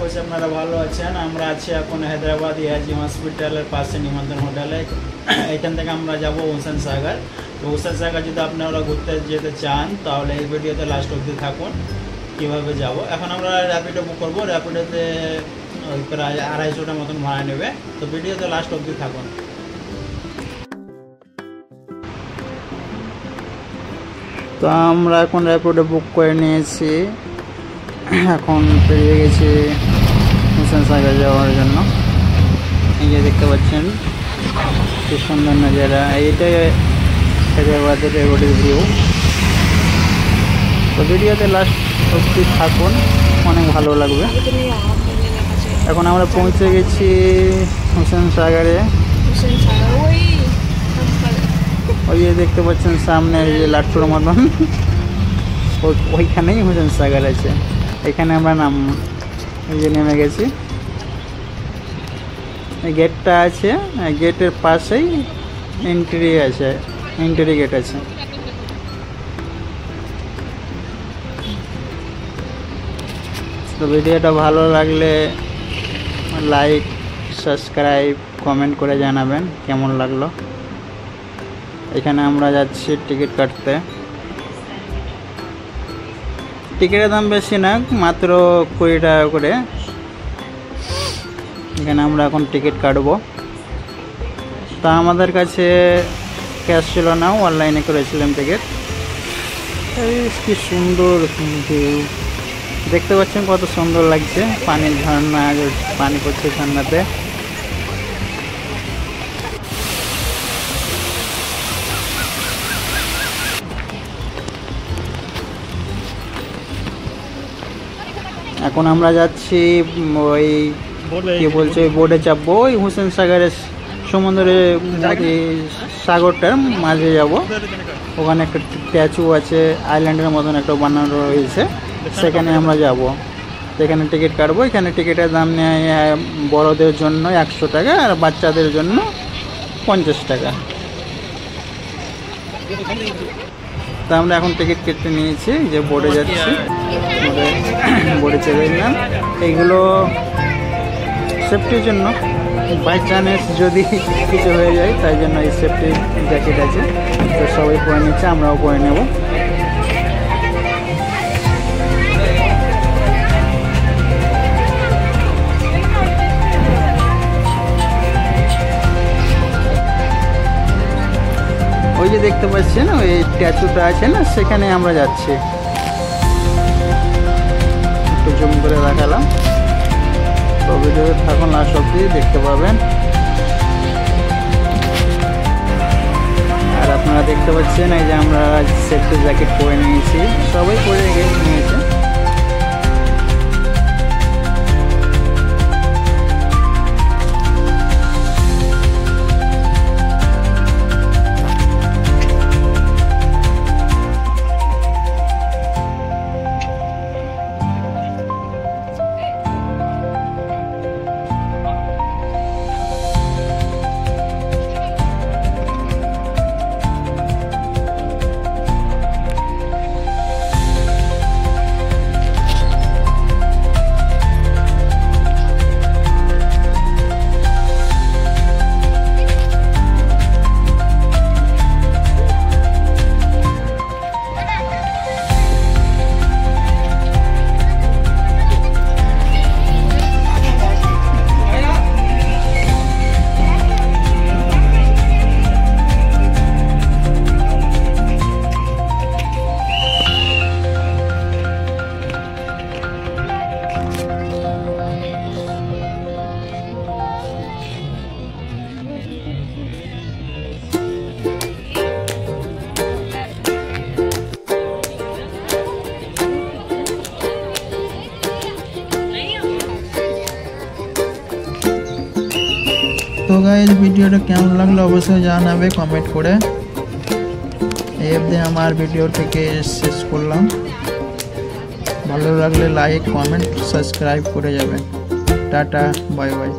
করছি আপনারা ভালো আছেন। আমরা আছি এখন হায়দ্রাবাদ ইয়াজি হসপিটালের পাশে নিমন্ত্রণ হোটেলে। এখান থেকে আমরা যাব হুসেন সাগর। তো হুসেন সাগর যদি আপনারা ঘুরতে যেতে চান তাহলে এই ভিডিওতে লাস্ট অবধি থাকুন কীভাবে যাব। এখন আমরা র্যাপিডো বুক করবো। র্যাপিডোতে প্রায় 250 মতন ভাড়া নেবে। তো ভিডিওতে লাস্ট অবধি থাকুন। তো আমরা এখন র্যাপিডো বুক করে নিয়েছি, এখন পেরিয়ে গেছি হুসেন সাগর যাওয়ার জন্য। এই যে দেখতে পাচ্ছেন কি সুন্দর নজারা, এইটাই হায়দ্রাবাদের রোডের ভিউ। তো ভিডিওতে লাস্ট অবধি থাকুন, অনেক ভালো লাগবে। এখন আমরা পৌঁছে গেছি হুসেন সাগরে। ওই যে দেখতে পাচ্ছেন সামনে যে লাট্টুর মতন, ওইখানেই হুসেন সাগর আছে। এখানে আমরা নাম এই যে নেমে গেছি। গেটটা আছে, গেটের পাশেই এন্ট্রি আছে, এন্ট্রি গেট আছে। তো ভিডিওটা ভালো লাগলে লাইক, সাবস্ক্রাইব, কমেন্ট করে জানাবেন কেমন লাগলো। এখানে আমরা যাচ্ছি টিকিট কাটতে। টিকিটের দাম বেশি না, মাত্র 20 টাকা করে। এখানে আমরা এখন টিকিট কাটবো। তা আমাদের কাছে ক্যাশ ছিল না, অনলাইনে করেছিলাম টিকিট। কি সুন্দর ভিউ দেখতে পাচ্ছেন, কত সুন্দর লাগছে। পানির ঝর্ণা, পানি পড়ছে ঝর্ণাতে। এখন আমরা যাচ্ছি ওই কি বলছে বোটে চাপবো, ওই হুসেন সাগরের সমুদ্রের সাগরটার মাঝে যাব। ওখানে একটা স্ট্যাচু আছে, আইল্যান্ডের মতন একটা বানানো রয়েছে, সেখানে আমরা যাব। সেখানে টিকিট কাটবো। এখানে টিকিটের দাম নেয় বড়দের জন্য 100 টাকা আর বাচ্চাদের জন্য 50 টাকা। তা আমরা এখন টিকিট কেটে নিয়েছি, যে বোর্ডে যাচ্ছি, বোর্ডে চেপে নিলাম। এইগুলো সেফটির জন্য, বাই চান্স যদি কিছু হয়ে যায় তাই জন্য এই সেফটি জ্যাকেট আছে। তো সবাই পরে নিচ্ছে, আমরাও পরে নেব। ওই যে দেখতে পাচ্ছেন ওই স্ট্যাচুটা আছে না, সেখানে আমরা যাচ্ছি। একটু জুম করে দেখালাম। তো ভিডিওতে থাকুন, লাস্ট অবধি দেখতে পাবেন। আর আপনারা দেখতে পাচ্ছেন এই যে আমরা সেফটি জ্যাকেট পরে নিয়েছি, সবাই পরে নিয়েছে। তো গাইস ভিডিওটা কেমন লাগলো অবশ্যই জানাবে কমেন্ট করে। এই অবধি আমার ভিডিও থেকে শেষ করলাম। ভালো লাগলে লাইক, কমেন্ট, সাবস্ক্রাইব করে যাবেন। Tata, bye bye.